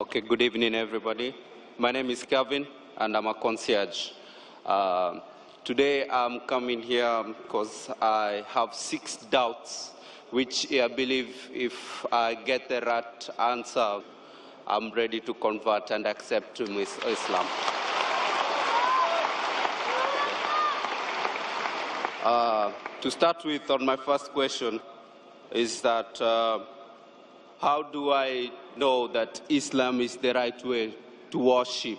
Okay, good evening, everybody. My name is Kevin, and I'm a concierge. Today, I'm coming here because I have 6 doubts, which I believe if I get the right answer, I'm ready to convert and accept to Islam. To start with, on my first question, is that how do I know that Islam is the right way to worship?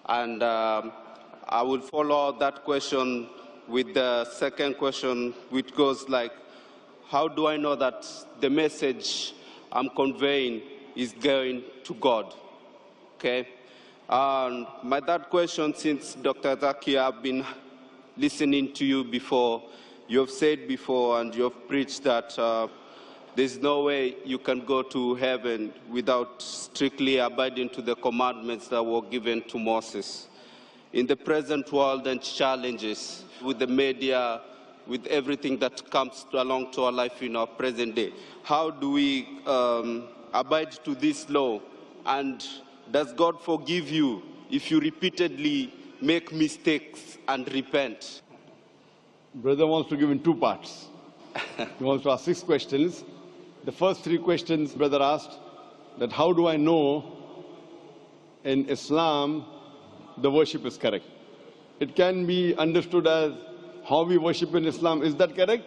And I will follow that question with the second question, which goes like, how do I know that the message I'm conveying is going to God? Okay? And my third question, since Dr. Zaki, I've been listening to you before, you have said before and you have preached that there's no way you can go to heaven without strictly abiding to the commandments that were given to Moses. In the present world and challenges with the media, with everything that comes along to our life in our present day, how do we abide to this law? And does God forgive you if you repeatedly make mistakes and repent? Brother wants to give in 2 parts. He wants to ask 6 questions. The first 3 questions, brother asked, that how do I know in Islam the worship is correct? It can be understood as how we worship in Islam, is that correct?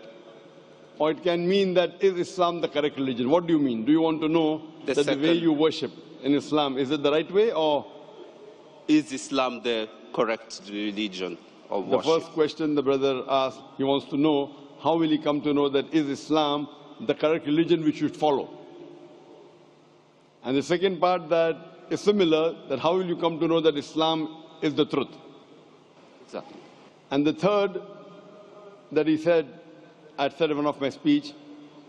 Or it can mean that is Islam the correct religion? What do you mean? Do you want to know that the way you worship in Islam, is it the right way, or is Islam the correct religion of worship? The first question the brother asked, he wants to know how will he come to know that is Islam the correct religion we should follow? And the second part that is similar, that how will you come to know that Islam is the truth? Exactly. And the third that he said, I said in one of my speech,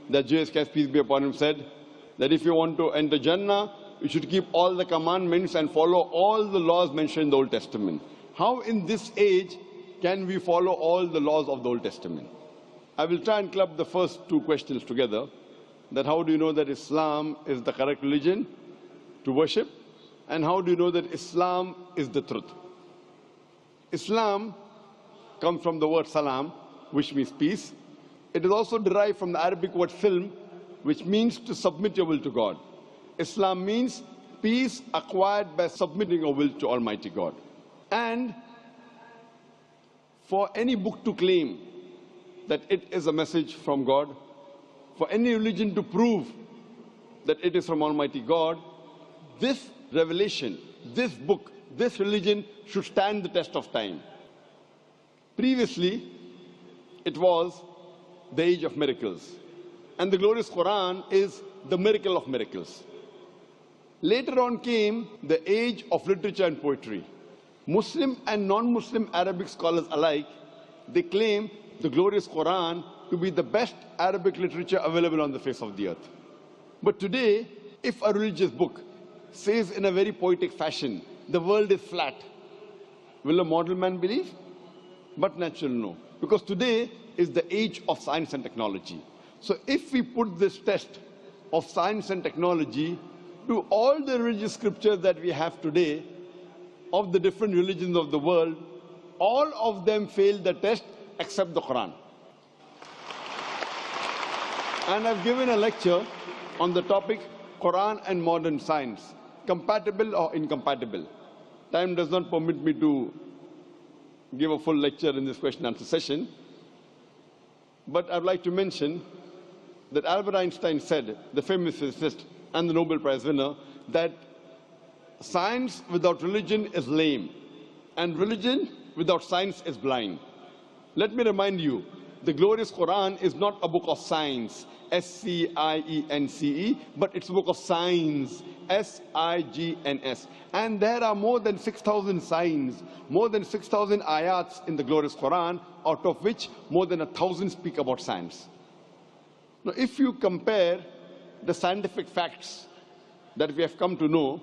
that J.S. peace be upon him, said that if you want to enter Jannah, you should keep all the commandments and follow all the laws mentioned in the Old Testament. How in this age can we follow all the laws of the Old Testament? I will try and club the first 2 questions together, that how do you know that Islam is the correct religion to worship, and how do you know that Islam is the truth? Islam comes from the word salam, which means peace. It is also derived from the Arabic word silm, which means to submit your will to God. Islam means peace acquired by submitting your will to Almighty God. And for any book to claim that it is a message from God, for any religion to prove that it is from Almighty God, this revelation, this book, this religion should stand the test of time. Previously, it was the age of miracles, and the glorious Quran is the miracle of miracles. Later on came the age of literature and poetry. Muslim and non-Muslim Arabic scholars alike, they claim the glorious Quran to be the best Arabic literature available on the face of the earth. But today, if a religious book says in a very poetic fashion, the world is flat, will a mortal man believe? But natural, no. Because today is the age of science and technology. So if we put this test of science and technology to all the religious scriptures that we have today, of the different religions of the world, all of them failed the test except the Quran. And I've given a lecture on the topic Quran and modern science, compatible or incompatible. Time does not permit me to give a full lecture in this question and answer session, but I'd like to mention that Albert Einstein said, the famous physicist and the Nobel Prize winner, that science without religion is lame, and religion without science is blind. Let me remind you, the glorious Quran is not a book of science, S-C-I-E-N-C-E, but it's a book of signs, S-I-G-N-S. And there are more than 6,000 signs, more than 6,000 ayats in the glorious Quran, out of which more than 1,000 speak about science. Now, if you compare the scientific facts that we have come to know,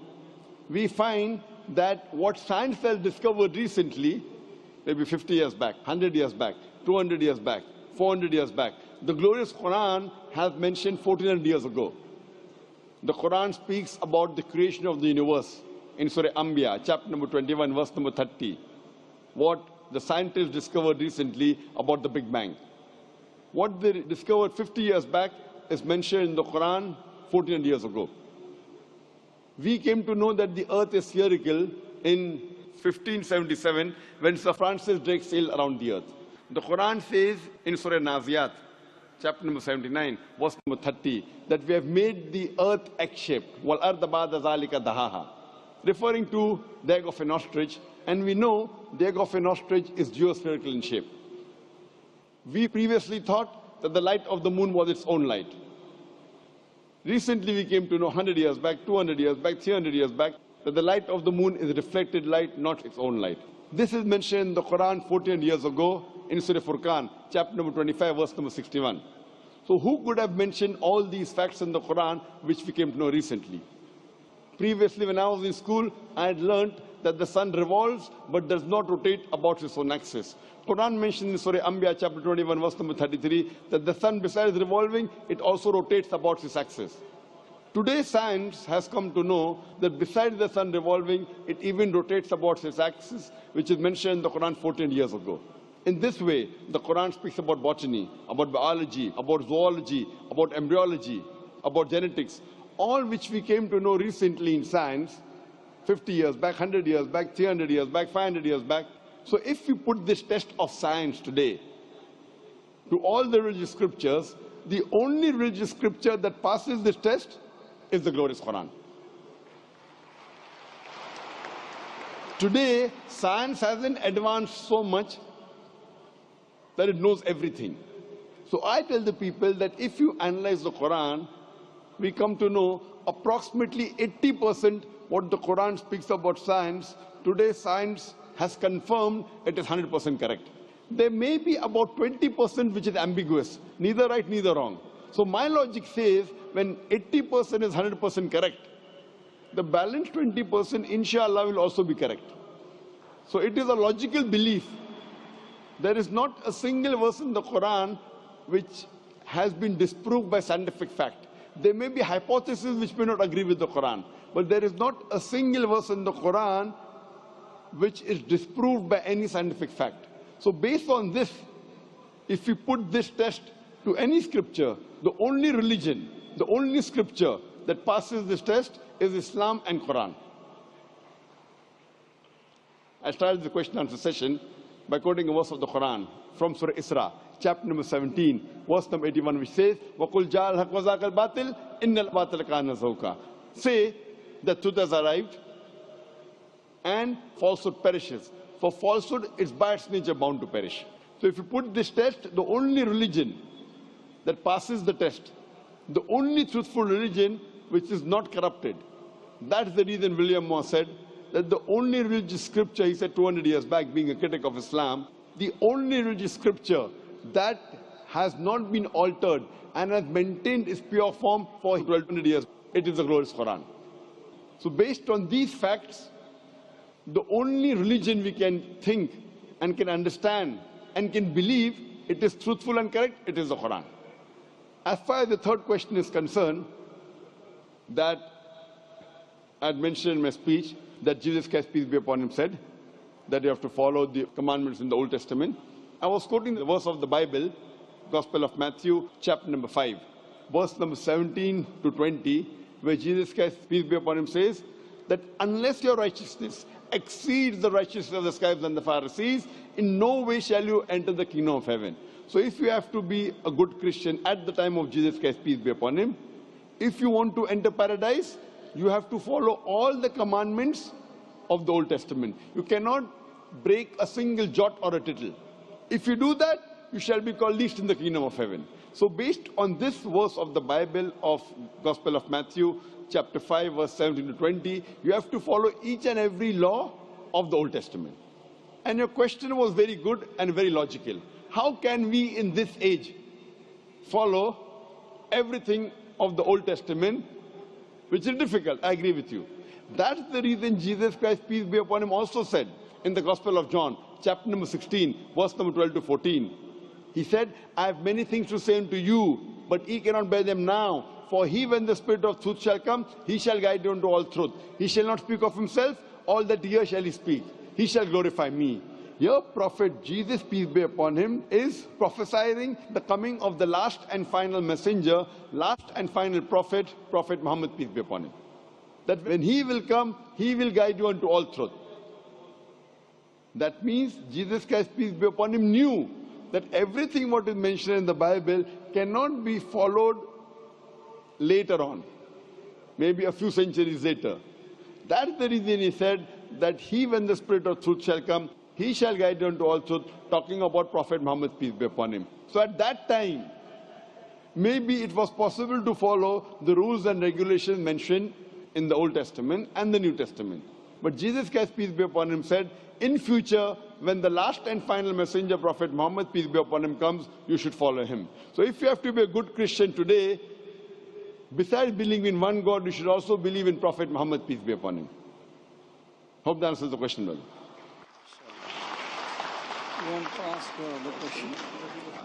we find that what science has discovered recently, maybe 50 years back, 100 years back, 200 years back, 400 years back, the glorious Quran has mentioned 1400 years ago. The Quran speaks about the creation of the universe in Surah Anbiya, chapter number 21, verse number 30. What the scientists discovered recently about the Big Bang. What they discovered 50 years back is mentioned in the Quran 1400 years ago. We came to know that the earth is spherical in 1577 when Sir Francis Drake sailed around the earth. The Quran says in Surah Naziyat, chapter number 79, verse number 30, that we have made the earth egg-shaped, wal arda ba'da zalika dahaha, referring to the egg of an ostrich, and we know the egg of an ostrich is geospherical in shape. We previously thought that the light of the moon was its own light. Recently we came to know 100 years back, 200 years back, 300 years back, that the light of the moon is reflected light, not its own light. This is mentioned in the Quran 14 years ago in Surah Furqan, chapter number 25, verse number 61. So who could have mentioned all these facts in the Quran which we came to know recently? Previously, when I was in school, I had learned that the sun revolves but does not rotate about its own axis. Quran mentions in Surah Anbiya, chapter 21, verse number 33, that the sun, besides revolving, it also rotates about its axis. Today, science has come to know that besides the sun revolving, it even rotates about its axis, which is mentioned in the Quran 14 years ago. In this way, the Quran speaks about botany, about biology, about zoology, about embryology, about genetics, all which we came to know recently in science, 50 years back, 100 years back, 300 years back, 500 years back. So if we put this test of science today to all the religious scriptures, the only religious scripture that passes this test is the glorious Quran. Today, science hasn't advanced so much that it knows everything. So I tell the people that if you analyze the Quran, we come to know approximately 80% what the Quran speaks about science. Today, science has confirmed it is 100% correct. There may be about 20% which is ambiguous, neither right, neither wrong. So my logic says when 80% is 100% correct, the balance 20%, inshallah, will also be correct. So it is a logical belief. There is not a single verse in the Quran which has been disproved by scientific fact. There may be hypotheses which may not agree with the Quran, but there is not a single verse in the Quran which is disproved by any scientific fact. So based on this, if we put this test to any scripture, the only religion, the only scripture that passes this test is Islam and Quran. I started the question and answer session by quoting a verse of the Quran from Surah Isra, chapter number 17, verse number 81, which says, وَقُلْ جَاءَ الْحَقُّ وَزَاقَ الْبَاطِلِ إِنَّ الْبَاطِلَ كَانَ زَهُوقًا. Say that truth has arrived and falsehood perishes. For falsehood is by its nature bound to perish. So if you put this test, the only religion that passes the test, the only truthful religion which is not corrupted, that's the reason William Moore said that the only religious scripture, he said 200 years back, being a critic of Islam, the only religious scripture that has not been altered and has maintained its pure form for 1200 years, it is the glorious Quran. So based on these facts, the only religion we can think and can understand and can believe it is truthful and correct, it is the Quran. As far as the third question is concerned, that I had mentioned in my speech that Jesus Christ, peace be upon him, said that you have to follow the commandments in the Old Testament. I was quoting the verse of the Bible, Gospel of Matthew, chapter number 5, verse number 17 to 20, where Jesus Christ, peace be upon him, says that unless your righteousness exceeds the righteousness of the scribes and the Pharisees, in no way shall you enter the kingdom of heaven. So if you have to be a good Christian at the time of Jesus Christ, peace be upon him, if you want to enter paradise, you have to follow all the commandments of the Old Testament. You cannot break a single jot or a tittle. If you do that, you shall be called least in the kingdom of heaven. So based on this verse of the Bible of Gospel of Matthew, chapter 5, verse 17 to 20, you have to follow each and every law of the Old Testament. And your question was very good and very logical. How can we in this age follow everything of the Old Testament, which is difficult? I agree with you. That's the reason Jesus Christ, peace be upon him, also said in the Gospel of John, chapter number 16, verse number 12 to 14. He said, I have many things to say unto you, but ye cannot bear them now. For he, when the Spirit of truth shall come, he shall guide you into all truth. He shall not speak of himself, all that he hears shall he speak. He shall glorify me. Here, Prophet Jesus, peace be upon him, is prophesying the coming of the last and final messenger, last and final prophet, Prophet Muhammad, peace be upon him. That when he will come, he will guide you unto all truth. That means Jesus Christ, peace be upon him, knew that everything what is mentioned in the Bible cannot be followed later on, maybe a few centuries later. That's the reason he said that he, when the Spirit of truth shall come, he shall guide you unto all truth, talking about Prophet Muhammad, peace be upon him. So at that time, maybe it was possible to follow the rules and regulations mentioned in the Old Testament and the New Testament. But Jesus Christ, peace be upon him, said, in future, when the last and final messenger, Prophet Muhammad, peace be upon him, comes, you should follow him. So if you have to be a good Christian today, besides believing in one God, you should also believe in Prophet Muhammad, peace be upon him. Hope that answers the question, brother. You want to ask the question?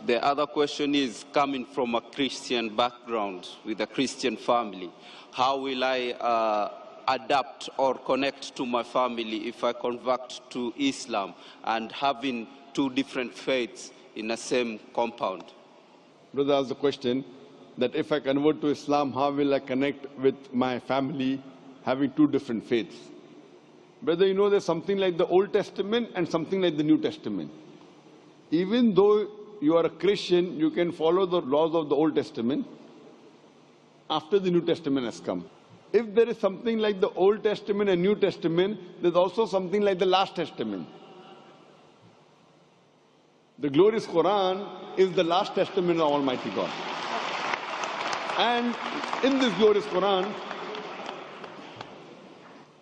The other question is coming from a Christian background with a Christian family. How will I adapt or connect to my family if I convert to Islam and having two different faiths in the same compound? Brother asked the question that if I convert to Islam, how will I connect with my family having two different faiths? Brother, you know there's something like the Old Testament and something like the New Testament. Even though you are a Christian, you can follow the laws of the Old Testament after the New Testament has come. If there is something like the Old Testament and New Testament, there's also something like the Last Testament. The glorious Quran is the Last Testament of Almighty God. And in this glorious Quran,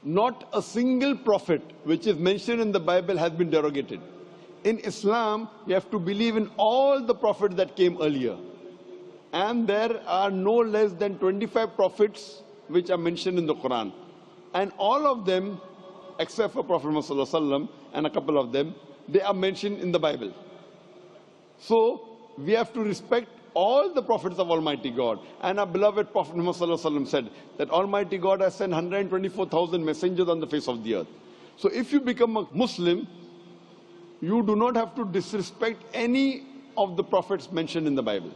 not a single prophet which is mentioned in the Bible has been derogated. In Islam, you have to believe in all the prophets that came earlier. And there are no less than 25 prophets which are mentioned in the Quran. And all of them, except for Prophet Muhammad and a couple of them, they are mentioned in the Bible. So, we have to respect all the prophets of Almighty God. And our beloved Prophet Muhammad said that Almighty God has sent 124,000 messengers on the face of the earth. So if you become a Muslim, you do not have to disrespect any of the prophets mentioned in the Bible.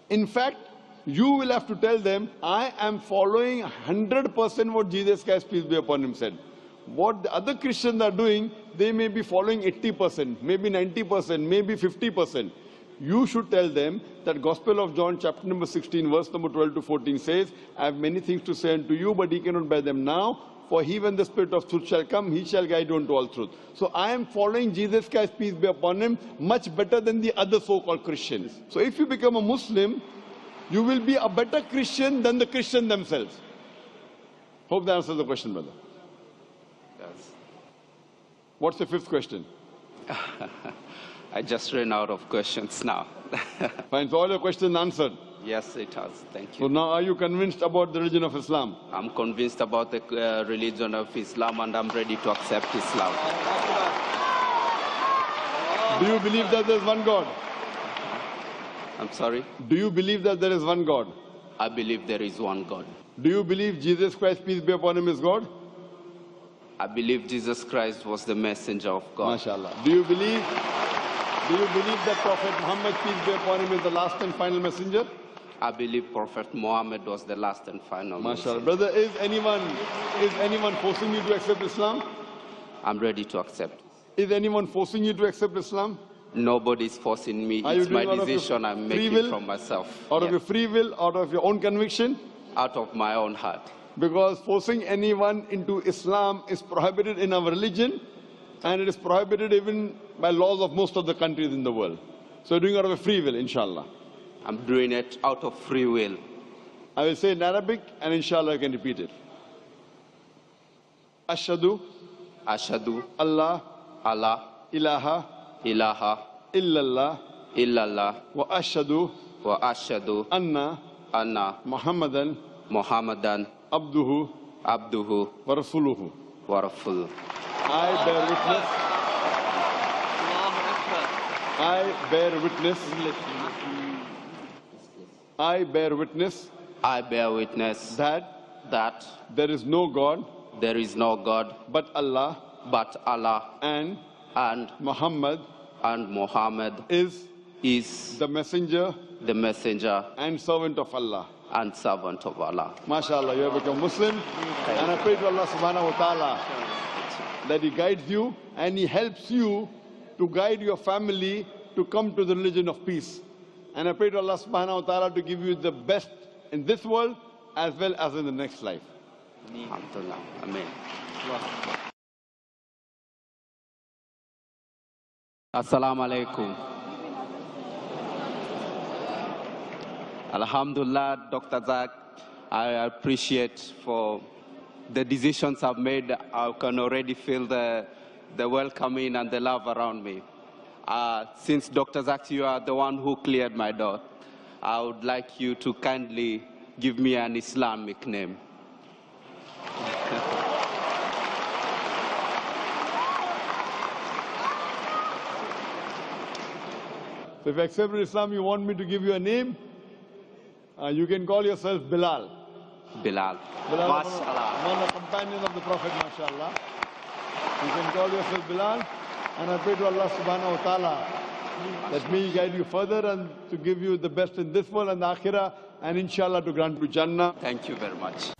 In fact, you will have to tell them, I am following 100% what Jesus Christ, peace be upon him, said. What the other Christians are doing, they may be following 80%, maybe 90%, maybe 50%. You should tell them that Gospel of John chapter number 16 verse number 12 to 14 says, I have many things to say unto you, but ye cannot bear them now. For he, when the Spirit of truth shall come, he shall guide you unto all truth. So I am following Jesus Christ, peace be upon him, much better than the other so-called Christians. So if you become a Muslim, you will be a better Christian than the Christians themselves. Hope that answers the question, brother. Yes. What's the fifth question? I just ran out of questions now. Fine, so all your questions answered. Yes, it has. Thank So you. now are you convinced about the religion of Islam? I'm convinced about the religion of Islam and I'm ready to accept Islam. Do you believe that there is one God? I'm sorry? Do you believe that there is one God? I believe there is one God. Do you believe Jesus Christ, peace be upon him, is God? I believe Jesus Christ was the messenger of God. MashaAllah. Do you believe that Prophet Muhammad, peace be upon him, is the last and final messenger? I believe Prophet Muhammad was the last and final MashaAllah. messenger. Brother, is anyone forcing you to accept Islam? I'm ready to accept. Is anyone forcing you to accept Islam? Nobody's forcing me. Are you It's my doing out of your decision I'm free making will? from myself. Out of Yeah. your free will, out of your own conviction? Out of my own heart. Because forcing anyone into Islam is prohibited in our religion, and it is prohibited even by laws of most of the countries in the world. So you're doing it out of a free will, inshallah. I'm doing it out of free will. I will say in Arabic, and inshallah I can repeat it. Ashhadu Ashhadu Allah Allah ilaha ilaha illallah illallah wa ashhadu wa ashhadu anna anna Muhammadan Muhammadan abduhu abduhu wa rasuluhu. wa rasuluh. I bear witness I bear witness that there is no God there is no God but Allah, but Allah, and and Muhammad Muhammad is is the messenger the messenger and servant of Allah. and servant of Allah. MashaAllah, you have become Muslim. And I pray to Allah subhanahu wa ta'ala that He guides you and He helps you to guide your family to come to the religion of peace. And I pray to Allah subhanahu wa ta'ala to give you the best in this world as well as in the next life. Alhamdulillah. Amen. Assalamu alaikum. Alhamdulillah, Dr. Zak, I appreciate for the decisions I've made. I can already feel the welcoming and the love around me. Since Dr. Zak, you are the one who cleared my door, I would like you to kindly give me an Islamic name. So if you accept Islam, you want me to give you a name? You can call yourself Bilal. Bilal. Bilal, MashaAllah. among the companions of the Prophet, MashaAllah. You can call yourself Bilal. And I pray to Allah subhanahu wa ta'ala that may He guide you further and to give you the best in this world and the akhirah, and inshallah to grant you Jannah. Thank you very much.